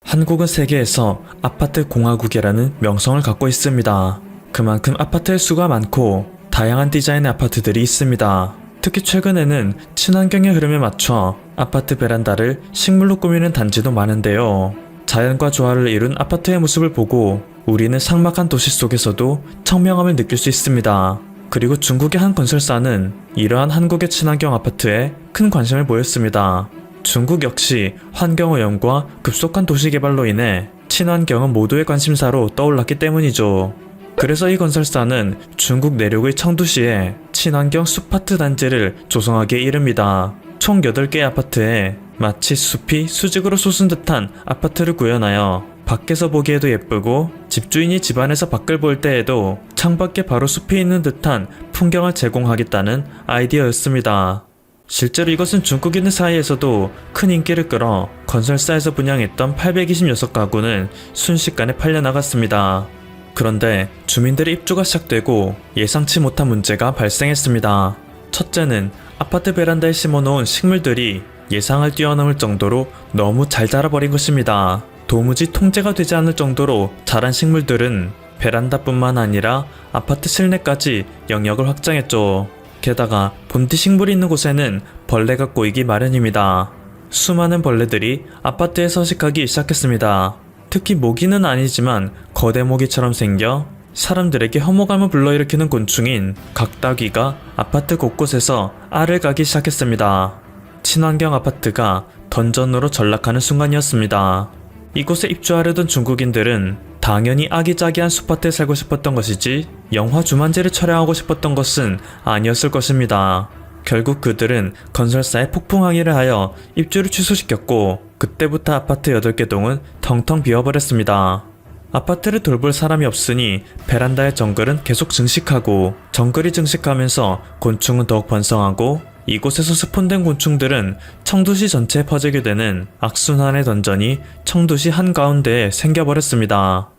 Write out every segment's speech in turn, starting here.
한국은 세계에서 아파트 공화국이라는 명성을 갖고 있습니다. 그만큼 아파트의 수가 많고 다양한 디자인의 아파트들이 있습니다. 특히 최근에는 친환경의 흐름에 맞춰 아파트 베란다를 식물로 꾸미는 단지도 많은데요. 자연과 조화를 이룬 아파트의 모습을 보고 우리는 삭막한 도시 속에서도 청명함을 느낄 수 있습니다. 그리고 중국의 한 건설사는 이러한 한국의 친환경 아파트에 큰 관심을 보였습니다. 중국 역시 환경오염과 급속한 도시개발로 인해 친환경은 모두의 관심사로 떠올랐기 때문이죠. 그래서 이 건설사는 중국 내륙의 청두시에 친환경 숲아트 단지를 조성하기에 이릅니다. 총 8개의 아파트에 마치 숲이 수직으로 솟은 듯한 아파트를 구현하여 밖에서 보기에도 예쁘고 집주인이 집 안에서 밖을 볼 때에도 창밖에 바로 숲이 있는 듯한 풍경을 제공하겠다는 아이디어였습니다. 실제로 이것은 중국인들 사이에서도 큰 인기를 끌어 건설사에서 분양했던 826가구는 순식간에 팔려나갔습니다. 그런데 주민들의 입주가 시작되고 예상치 못한 문제가 발생했습니다. 첫째는 아파트 베란다에 심어놓은 식물들이 예상을 뛰어넘을 정도로 너무 잘 자라버린 것입니다. 도무지 통제가 되지 않을 정도로 자란 식물들은 베란다뿐만 아니라 아파트 실내까지 영역을 확장했죠. 게다가 본디 식물이 있는 곳에는 벌레가 꼬이기 마련입니다. 수많은 벌레들이 아파트에 서식하기 시작했습니다. 특히 모기는 아니지만 거대 모기처럼 생겨 사람들에게 혐오감을 불러일으키는 곤충인 각다귀가 아파트 곳곳에서 알을 가기 시작했습니다. 친환경 아파트가 던전으로 전락하는 순간이었습니다. 이곳에 입주하려던 중국인들은 당연히 아기자기한 숲아트에 살고 싶었던 것이지 영화 주만지를 촬영하고 싶었던 것은 아니었을 것입니다. 결국 그들은 건설사에 폭풍 항의를 하여 입주를 취소시켰고 그때부터 아파트 8개 동은 텅텅 비어버렸습니다. 아파트를 돌볼 사람이 없으니 베란다의 정글은 계속 증식하고 정글이 증식하면서 곤충은 더욱 번성하고 이곳에서 스폰된 곤충들은 청두시 전체에 퍼지게 되는 악순환의 던전이 청두시 한가운데에 생겨버렸습니다.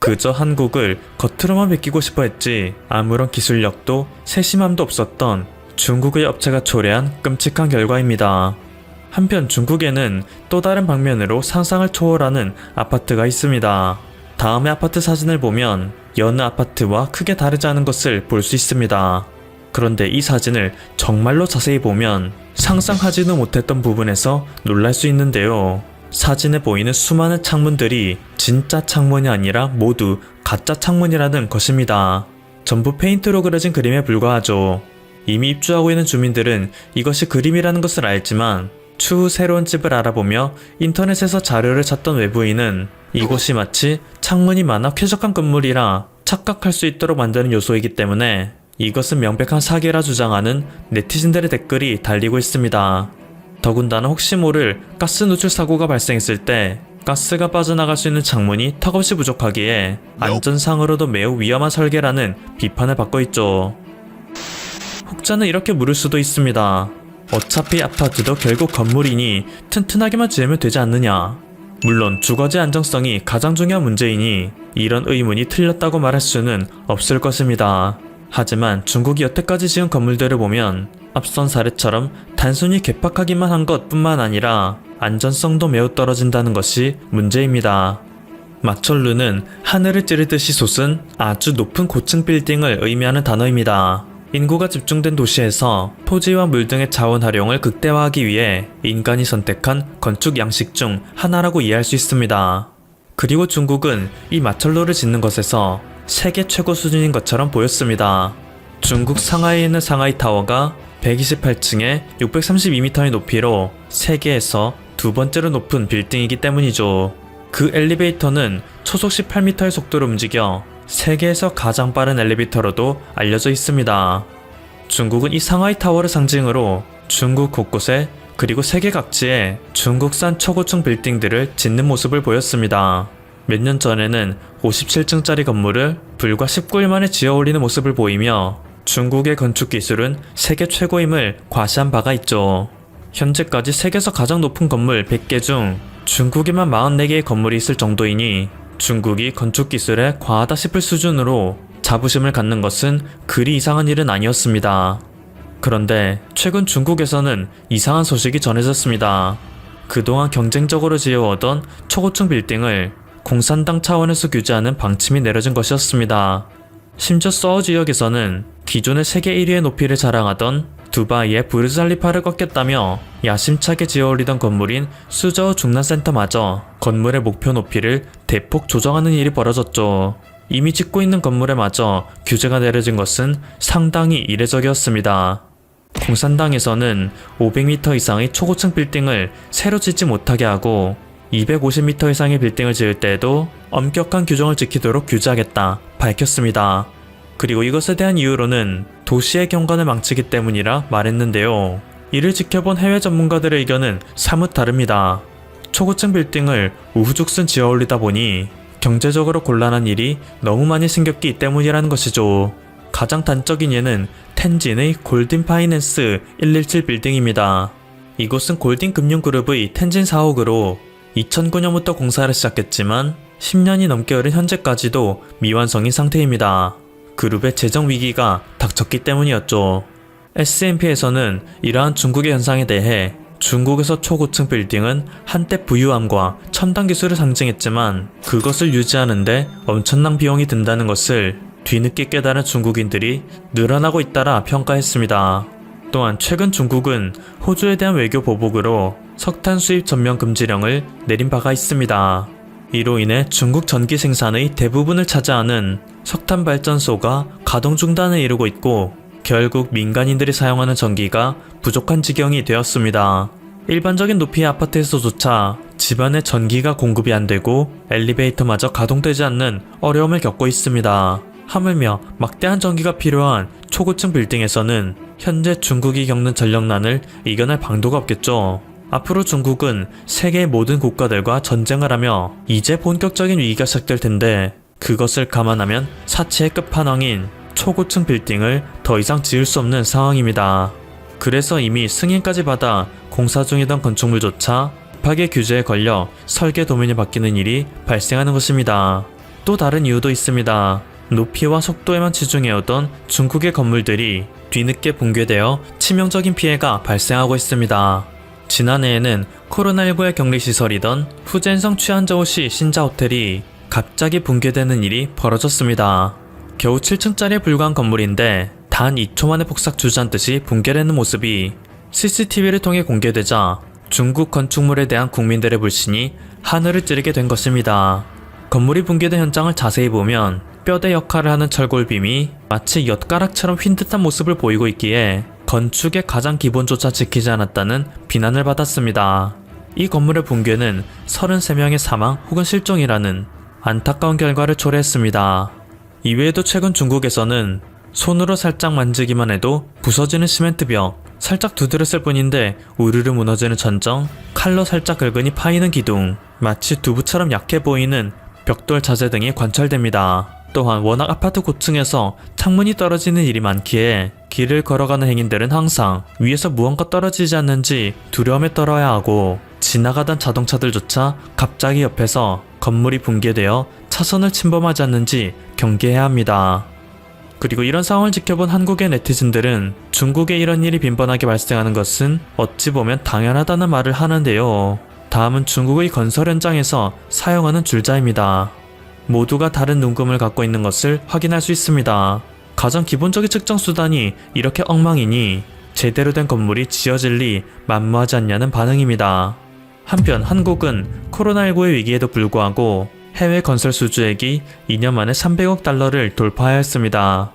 그저 한국을 겉으로만 베끼고 싶어 했지 아무런 기술력도 세심함도 없었던 중국의 업체가 초래한 끔찍한 결과입니다. 한편 중국에는 또 다른 방면으로 상상을 초월하는 아파트가 있습니다. 다음의 아파트 사진을 보면 여느 아파트와 크게 다르지 않은 것을 볼 수 있습니다. 그런데 이 사진을 정말로 자세히 보면 상상하지도 못했던 부분에서 놀랄 수 있는데요. 사진에 보이는 수많은 창문들이 진짜 창문이 아니라 모두 가짜 창문이라는 것입니다. 전부 페인트로 그려진 그림에 불과하죠. 이미 입주하고 있는 주민들은 이것이 그림이라는 것을 알지만 추후 새로운 집을 알아보며 인터넷에서 자료를 찾던 외부인은 이곳이 마치 창문이 많아 쾌적한 건물이라 착각할 수 있도록 만드는 요소이기 때문에 이것은 명백한 사기라 주장하는 네티즌들의 댓글이 달리고 있습니다. 더군다나 혹시 모를 가스 누출 사고가 발생했을 때 가스가 빠져나갈 수 있는 창문이 턱없이 부족하기에 안전상으로도 매우 위험한 설계라는 비판을 받고 있죠. 혹자는 이렇게 물을 수도 있습니다. 어차피 아파트도 결국 건물이니 튼튼하게만 지으면 되지 않느냐. 물론 주거지 안정성이 가장 중요한 문제이니 이런 의문이 틀렸다고 말할 수는 없을 것입니다. 하지만 중국이 여태까지 지은 건물들을 보면 앞선 사례처럼 단순히 개팍하기만 한 것뿐만 아니라 안전성도 매우 떨어진다는 것이 문제입니다. 마철루는 하늘을 찌르듯이 솟은 아주 높은 고층 빌딩을 의미하는 단어입니다. 인구가 집중된 도시에서 토지와 물 등의 자원 활용을 극대화하기 위해 인간이 선택한 건축 양식 중 하나라고 이해할 수 있습니다. 그리고 중국은 이 마철로를 짓는 것에서 세계 최고 수준인 것처럼 보였습니다. 중국 상하이에 있는 상하이 타워가 128층에 632m의 높이로 세계에서 두 번째로 높은 빌딩이기 때문이죠. 그 엘리베이터는 초속 18m의 속도로 움직여 세계에서 가장 빠른 엘리베이터로도 알려져 있습니다. 중국은 이 상하이 타워를 상징으로 중국 곳곳에 그리고 세계 각지에 중국산 초고층 빌딩들을 짓는 모습을 보였습니다. 몇 년 전에는 57층짜리 건물을 불과 19일 만에 지어 올리는 모습을 보이며 중국의 건축 기술은 세계 최고임을 과시한 바가 있죠. 현재까지 세계에서 가장 높은 건물 100개 중 중국에만 44개의 건물이 있을 정도이니 중국이 건축 기술에 과하다 싶을 수준으로 자부심을 갖는 것은 그리 이상한 일은 아니었습니다. 그런데 최근 중국에서는 이상한 소식이 전해졌습니다. 그동안 경쟁적으로 지어오던 초고층 빌딩을 공산당 차원에서 규제하는 방침이 내려진 것이었습니다. 심지어 서울 지역에서는 기존의 세계 1위의 높이를 자랑하던 두바이의 부르즈칼리파를 꺾겠다며 야심차게 지어올리던 건물인 수저우 중랑센터마저 건물의 목표 높이를 대폭 조정하는 일이 벌어졌죠. 이미 짓고 있는 건물에 마저 규제가 내려진 것은 상당히 이례적이었습니다. 공산당에서는 500m 이상의 초고층 빌딩을 새로 짓지 못하게 하고 250m 이상의 빌딩을 지을 때에도 엄격한 규정을 지키도록 규제하겠다 밝혔습니다. 그리고 이것에 대한 이유로는 도시의 경관을 망치기 때문이라 말했는데요. 이를 지켜본 해외 전문가들의 의견은 사뭇 다릅니다. 초고층 빌딩을 우후죽순 지어올리다 보니 경제적으로 곤란한 일이 너무 많이 생겼기 때문이라는 것이죠. 가장 단적인 예는 텐진의 골든 파이낸스 117 빌딩입니다. 이곳은 골든 금융그룹의 텐진 사옥으로 2009년부터 공사를 시작했지만 10년이 넘게 흐른 현재까지도 미완성인 상태입니다. 그룹의 재정 위기가 닥쳤기 때문이었죠. S&P에서는 이러한 중국의 현상에 대해 중국에서 초고층 빌딩은 한때 부유함과 첨단 기술을 상징했지만 그것을 유지하는데 엄청난 비용이 든다는 것을 뒤늦게 깨달은 중국인들이 늘어나고 있다라 평가했습니다. 또한 최근 중국은 호주에 대한 외교 보복으로 석탄 수입 전면 금지령을 내린 바가 있습니다. 이로 인해 중국 전기 생산의 대부분을 차지하는 석탄 발전소가 가동 중단에 이르고 있고 결국 민간인들이 사용하는 전기가 부족한 지경이 되었습니다. 일반적인 높이의 아파트에서조차 집안에 전기가 공급이 안 되고 엘리베이터마저 가동되지 않는 어려움을 겪고 있습니다. 하물며 막대한 전기가 필요한 초고층 빌딩에서는 현재 중국이 겪는 전력난을 이겨낼 방도가 없겠죠. 앞으로 중국은 세계의 모든 국가들과 전쟁을 하며 이제 본격적인 위기가 시작될 텐데 그것을 감안하면 사치의 끝판왕인 초고층 빌딩을 더 이상 지을 수 없는 상황입니다. 그래서 이미 승인까지 받아 공사 중이던 건축물조차 급하게 규제에 걸려 설계 도면이 바뀌는 일이 발생하는 것입니다. 또 다른 이유도 있습니다. 높이와 속도에만 치중해오던 중국의 건물들이 뒤늦게 붕괴되어 치명적인 피해가 발생하고 있습니다. 지난해에는 코로나19의 격리시설이던 후젠성 취안저우시 신자호텔이 갑자기 붕괴되는 일이 벌어졌습니다. 겨우 7층짜리에 불과한 건물인데 단 2초 만에 폭삭 주저앉듯이 붕괴되는 모습이 CCTV를 통해 공개되자 중국 건축물에 대한 국민들의 불신이 하늘을 찌르게 된 것입니다. 건물이 붕괴된 현장을 자세히 보면 뼈대 역할을 하는 철골빔이 마치 엿가락처럼 휜 듯한 모습을 보이고 있기에 건축의 가장 기본조차 지키지 않았다는 비난을 받았습니다. 이 건물의 붕괴는 33명의 사망 혹은 실종이라는 안타까운 결과를 초래했습니다. 이외에도 최근 중국에서는 손으로 살짝 만지기만 해도 부서지는 시멘트벽, 살짝 두드렸을 뿐인데 우르르 무너지는 천정, 칼로 살짝 긁으니 파이는 기둥, 마치 두부처럼 약해 보이는 벽돌 자재 등이 관찰됩니다. 또한 워낙 아파트 고층에서 창문이 떨어지는 일이 많기에 길을 걸어가는 행인들은 항상 위에서 무언가 떨어지지 않는지 두려움에 떨어야 하고 지나가던 자동차들조차 갑자기 옆에서 건물이 붕괴되어 차선을 침범하지 않는지 경계해야 합니다. 그리고 이런 상황을 지켜본 한국의 네티즌들은 중국에 이런 일이 빈번하게 발생하는 것은 어찌 보면 당연하다는 말을 하는데요. 다음은 중국의 건설 현장에서 사용하는 줄자입니다. 모두가 다른 눈금을 갖고 있는 것을 확인할 수 있습니다. 가장 기본적인 측정 수단이 이렇게 엉망이니 제대로 된 건물이 지어질 리 만무하지 않냐는 반응입니다. 한편 한국은 코로나19의 위기에도 불구하고 해외 건설 수주액이 2년 만에 300억 달러를 돌파하였습니다.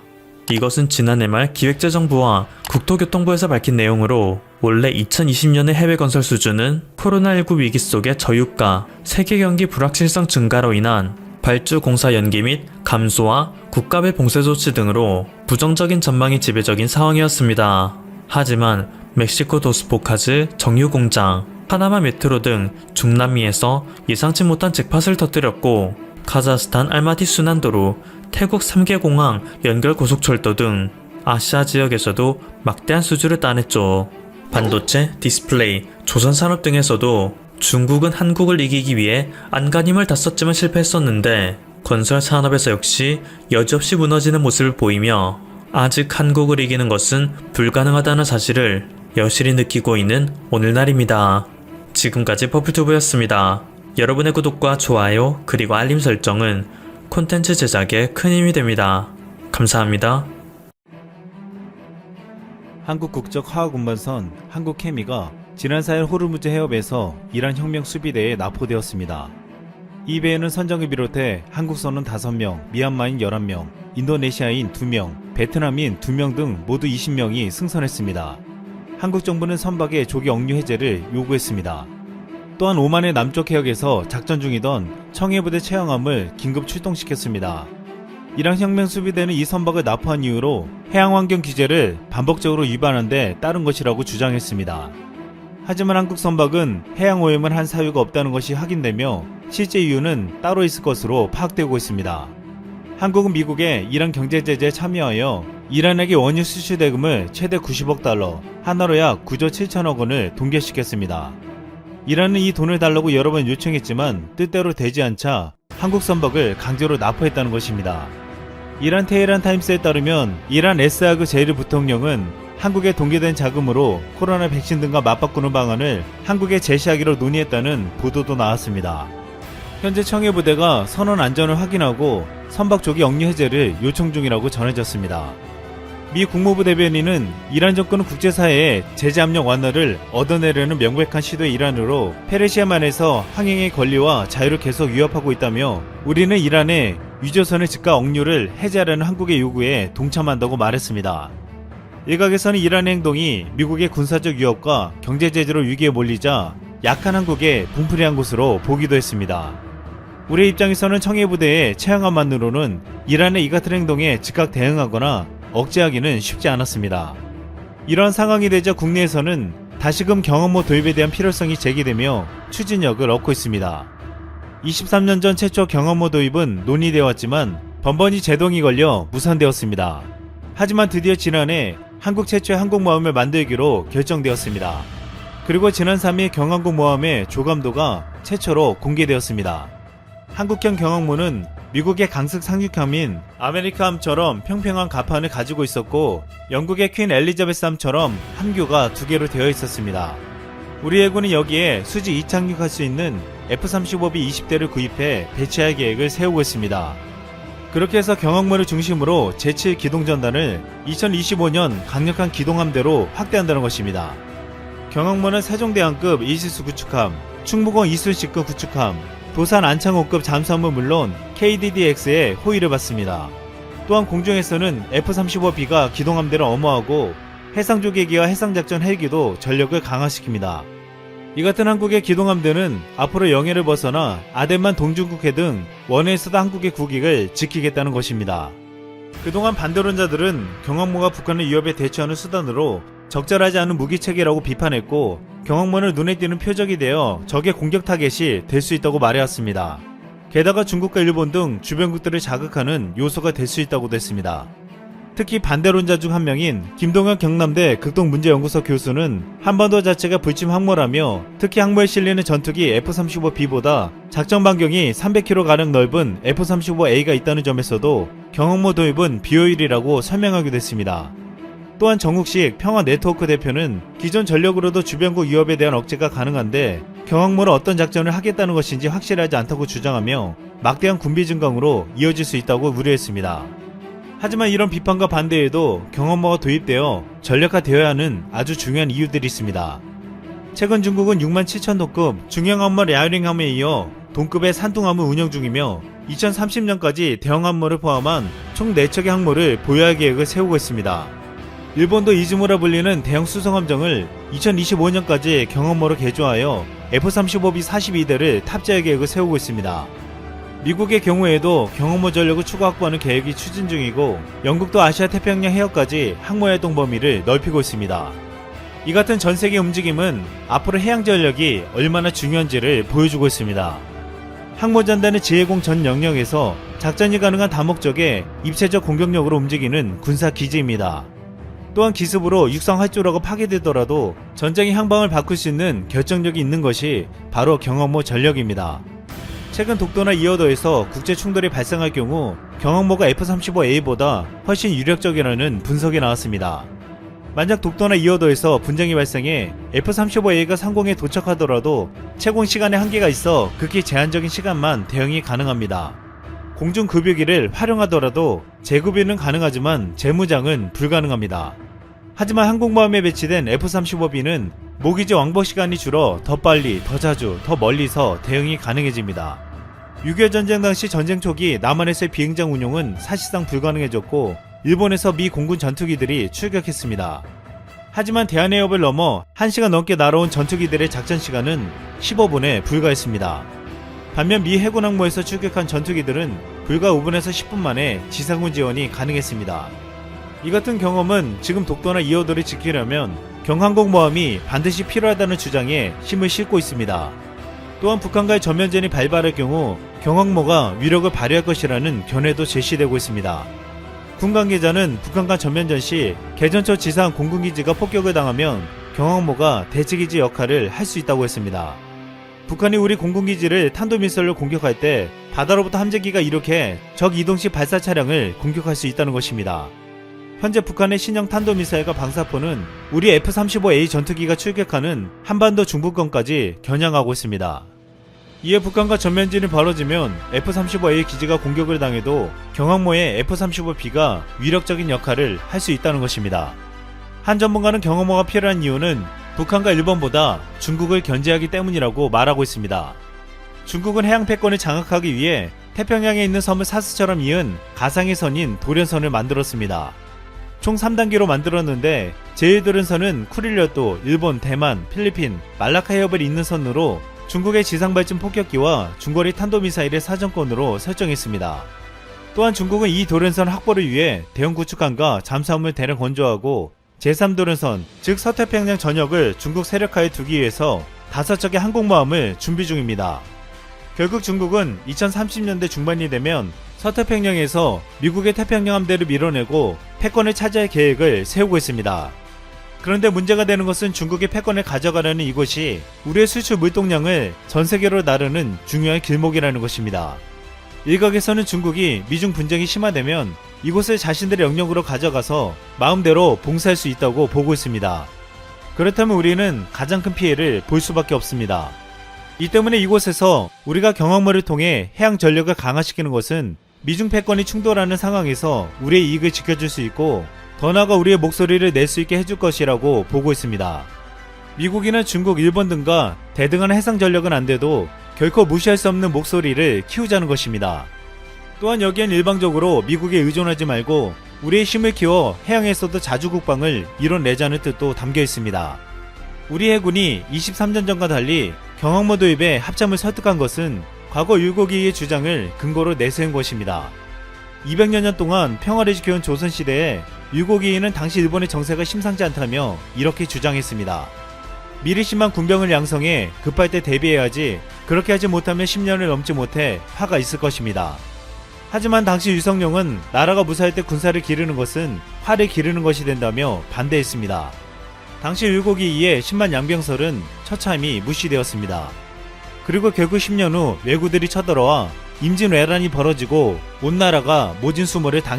이것은 지난해 말 기획재정부와 국토교통부에서 밝힌 내용으로 원래 2020년의 해외 건설 수주는 코로나19 위기 속의 저유가, 세계 경기 불확실성 증가로 인한 발주 공사 연기 및 감소와 국가별 봉쇄 조치 등으로 부정적인 전망이 지배적인 상황이었습니다. 하지만 멕시코 도스포카즈 정유공장, 파나마 메트로 등 중남미에서 예상치 못한 잭팟을 터뜨렸고 카자흐스탄 알마티 순환도로, 태국 3개 공항 연결 고속철도 등 아시아 지역에서도 막대한 수주를 따냈죠. 반도체, 디스플레이, 조선산업 등에서도 중국은 한국을 이기기 위해 안간힘을 다 썼지만 실패했었는데 건설 산업에서 역시 여지없이 무너지는 모습을 보이며 아직 한국을 이기는 것은 불가능하다는 사실을 여실히 느끼고 있는 오늘날입니다. 지금까지 퍼플튜브였습니다. 여러분의 구독과 좋아요 그리고 알림 설정은 콘텐츠 제작에 큰 힘이 됩니다. 감사합니다. 한국국적화학운반선 한국케미가 지난 4일 호르무즈 해협에서 이란 혁명 수비대에 납포되었습니다. 이 배에는 선장을 비롯해 한국선원 5명, 미얀마인 11명, 인도네시아인 2명, 베트남인 2명 등 모두 20명이 승선했습니다. 한국 정부는 선박의 조기 억류 해제를 요구했습니다. 또한 오만의 남쪽 해역에서 작전 중이던 청해부대 최양함을 긴급 출동시켰습니다. 이란 혁명 수비대는 이 선박을 납포한 이유로 해양환경 규제를 반복적으로 위반한 데 따른 것이라고 주장했습니다. 하지만 한국 선박은 해양오염을 한 사유가 없다는 것이 확인되며 실제 이유는 따로 있을 것으로 파악되고 있습니다. 한국은 미국의 이란 경제제재에 참여하여 이란에게 원유 수출 대금을 최대 90억 달러, 하나로 약 9조 7천억 원을 동결시켰습니다. 이란은 이 돈을 달라고 여러 번 요청했지만 뜻대로 되지 않자 한국 선박을 강제로 납포했다는 것입니다. 이란 테헤란 타임스에 따르면 이란 에스하그 제이르 부통령은 한국에 동기된 자금으로 코로나 백신 등과 맞바꾸는 방안을 한국에 제시하기로 논의했다는 보도도 나왔습니다. 현재 청해부대가 선원 안전을 확인하고 선박 조기 억류 해제를 요청 중이라고 전해졌습니다. 미 국무부 대변인은 이란 정권은 국제사회의 제재 압력 완화를 얻어내려는 명백한 시도의 일환으로 페르시아만에서 항행의 권리와 자유를 계속 위협하고 있다며 우리는 이란의 유조선의 즉각 억류를 해제하라는 한국의 요구에 동참한다고 말했습니다. 일각에서는 이란의 행동이 미국의 군사적 위협과 경제 제재로 위기에 몰리자 약한 한국에 분풀이한 것으로 보기도 했습니다. 우리의 입장에서는 청해부대의 최양함만으로는 이란의 이 같은 행동에 즉각 대응하거나 억제하기는 쉽지 않았습니다. 이러한 상황이 되자 국내에서는 다시금 경항모 도입에 대한 필요성이 제기되며 추진력을 얻고 있습니다. 23년 전 최초 경항모 도입은 논의되어 왔지만 번번이 제동이 걸려 무산되었습니다. 하지만 드디어 지난해 한국 최초의 항공모함을 만들기로 결정되었습니다. 그리고 지난 3일 경항공모함의 조감도가 최초로 공개되었습니다. 한국형 경항모는 미국의 강습 상륙함인 아메리카함처럼 평평한 갑판을 가지고 있었고 영국의 퀸 엘리자베스함처럼 함교가 2개로 되어 있었습니다. 우리 해군은 여기에 수직 이착륙할 수 있는 F-35B 20대를 구입해 배치할 계획을 세우고 있습니다. 그렇게 해서 경항모를 중심으로 제7 기동전단을 2025년 강력한 기동함대로 확대한다는 것입니다. 경항모는 세종대왕급 이시수 구축함, 충무공 이순식급 구축함, 도산 안창호급 잠수함은 물론 KDDX의 호위를 받습니다. 또한 공중에서는 F-35B가 기동함대를 엄호하고 해상조개기와 해상작전 헬기도 전력을 강화시킵니다. 이 같은 한국의 기동함대는 앞으로 영해를 벗어나 아덴만 동중국해 등 원해에서도 한국의 국익을 지키겠다는 것입니다. 그동안 반대론자들은 경항모가 북한의 위협에 대처하는 수단으로 적절하지 않은 무기체계라고 비판했고 경항모는 눈에 띄는 표적이 되어 적의 공격 타겟이 될 수 있다고 말해왔습니다. 게다가 중국과 일본 등 주변국들을 자극하는 요소가 될 수 있다고도 했습니다. 특히 반대론자 중 한 명인 김동현 경남대 극동문제연구소 교수는 한반도 자체가 불침 항모라며 특히 항모에 실리는 전투기 F-35B보다 작전 반경이 300km가량 넓은 F-35A가 있다는 점에서도 경항모 도입은 비효율이라고 설명하기도 했습니다. 또한 정욱식 평화네트워크 대표는 기존 전력으로도 주변국 위협에 대한 억제가 가능한데 경항모로 어떤 작전을 하겠다는 것인지 확실하지 않다고 주장하며 막대한 군비 증강으로 이어질 수 있다고 우려했습니다. 하지만 이런 비판과 반대에도 경항모가 도입되어 전력화되어야 하는 아주 중요한 이유들이 있습니다. 최근 중국은 67,000톤급 중형함모 랴오링함에 이어 동급의 산둥함을 운영 중이며 2030년까지 대형함모를 포함한 총 4척의 항모를 보유할 계획을 세우고 있습니다. 일본도 이즈모라 불리는 대형 수송함정을 2025년까지 경항모로 개조하여 F-35B 42대를 탑재할 계획을 세우고 있습니다. 미국의 경우에도 경항모 전력을 추가 확보하는 계획이 추진 중이고 영국도 아시아 태평양 해역까지 항모 활동 범위를 넓히고 있습니다. 이 같은 전세계 움직임은 앞으로 해양 전력이 얼마나 중요한지를 보여주고 있습니다. 항모전단의 지해공 전 영역에서 작전이 가능한 다목적의 입체적 공격력으로 움직이는 군사기지입니다. 또한 기습으로 육상 활주로가 파괴되더라도 전쟁의 향방을 바꿀 수 있는 결정력이 있는 것이 바로 경항모 전력입니다. 최근 독도나 이어도에서 국제 충돌이 발생할 경우 경항모가 F-35A보다 훨씬 유력적이라는 분석이 나왔습니다. 만약 독도나 이어도에서 분쟁이 발생해 F-35A가 상공에 도착하더라도 채공 시간에 한계가 있어 극히 제한적인 시간만 대응이 가능합니다. 공중급유기를 활용하더라도 재급유는 가능하지만 재무장은 불가능합니다. 하지만 항공모함에 배치된 F-35B는 모기지 왕복 시간이 줄어 더 빨리, 더 자주, 더 멀리서 대응이 가능해집니다. 6.25 전쟁 당시 전쟁 초기 남한에서의 비행장 운용은 사실상 불가능해졌고 일본에서 미 공군 전투기들이 출격했습니다. 하지만 대한해협을 넘어 1시간 넘게 날아온 전투기들의 작전 시간은 15분에 불과했습니다. 반면 미 해군 항모에서 출격한 전투기들은 불과 5분에서 10분 만에 지상군 지원이 가능했습니다. 이 같은 경험은 지금 독도나 이어도를 지키려면 경항공모함이 반드시 필요하다는 주장에 힘을 싣고 있습니다. 또한 북한과의 전면전이 발발할 경우 경항모가 위력을 발휘할 것이라는 견해도 제시되고 있습니다. 군 관계자는 북한과 전면전 시 개전초 지상 공군기지가 폭격을 당하면 경항모가 대치기지 역할을 할 수 있다고 했습니다. 북한이 우리 공군기지를 탄도미사일로 공격할 때 바다로부터 함재기가 이륙해 적 이동식 발사 차량을 공격할 수 있다는 것입니다. 현재 북한의 신형 탄도미사일과 방사포는 우리 F-35A 전투기가 출격하는 한반도 중부권까지 겨냥하고 있습니다. 이에 북한과 전면전이 벌어지면 F-35A 기지가 공격을 당해도 경항모의 F-35B가 위력적인 역할을 할 수 있다는 것입니다. 한 전문가는 경항모가 필요한 이유는 북한과 일본보다 중국을 견제하기 때문이라고 말하고 있습니다. 중국은 해양 패권을 장악하기 위해 태평양에 있는 섬을 사스처럼 이은 가상의 선인 도련선을 만들었습니다. 총 3단계로 만들었는데 제1도련선은 쿠릴리아도, 일본, 대만, 필리핀, 말라카 해협을 잇는 선으로 중국의 지상발진 폭격기와 중거리 탄도미사일의 사정권으로 설정했습니다. 또한 중국은 이 도련선 확보를 위해 대형 구축함과 잠수함을 대량 건조하고 제3도련선, 즉 서태평양 전역을 중국 세력하에 두기 위해서 5척의 항공모함을 준비 중입니다. 결국 중국은 2030년대 중반이 되면 서태평양에서 미국의 태평양 함대를 밀어내고 패권을 차지할 계획을 세우고 있습니다. 그런데 문제가 되는 것은 중국이 패권을 가져가려는 이곳이 우리의 수출 물동량을 전 세계로 나르는 중요한 길목이라는 것입니다. 일각에서는 중국이 미중 분쟁이 심화되면 이곳을 자신들의 영역으로 가져가서 마음대로 봉쇄할 수 있다고 보고 있습니다. 그렇다면 우리는 가장 큰 피해를 볼 수밖에 없습니다. 이 때문에 이곳에서 우리가 경항모를 통해 해양 전력을 강화시키는 것은 미중 패권이 충돌하는 상황에서 우리의 이익을 지켜줄 수 있고 더 나아가 우리의 목소리를 낼 수 있게 해줄 것이라고 보고 있습니다. 미국이나 중국, 일본 등과 대등한 해상 전력은 안 돼도 결코 무시할 수 없는 목소리를 키우자는 것입니다. 또한 여기엔 일방적으로 미국에 의존하지 말고 우리의 힘을 키워 해양에서도 자주 국방을 이뤄내자는 뜻도 담겨 있습니다. 우리 해군이 23년 전과 달리 경항모 도입에 합참을 설득한 것은 과거 율곡이의 주장을 근거로 내세운 것입니다. 200여 년 동안 평화를 지켜온 조선시대에 율곡이는 당시 일본의 정세가 심상치 않다며 이렇게 주장했습니다. 미리 10만 군병을 양성해 급할 때 대비해야지 그렇게 하지 못하면 10년을 넘지 못해 화가 있을 것입니다. 하지만 당시 유성룡은 나라가 무사할 때 군사를 기르는 것은 화를 기르는 것이 된다며 반대했습니다. 당시 율곡이 이에 10만 양병설은 처참히 무시되었습니다. 그리고 결국 10년 후 왜구들이 쳐들어와 임진왜란이 벌어지고 온 나라가 모진수모를 당했습니다.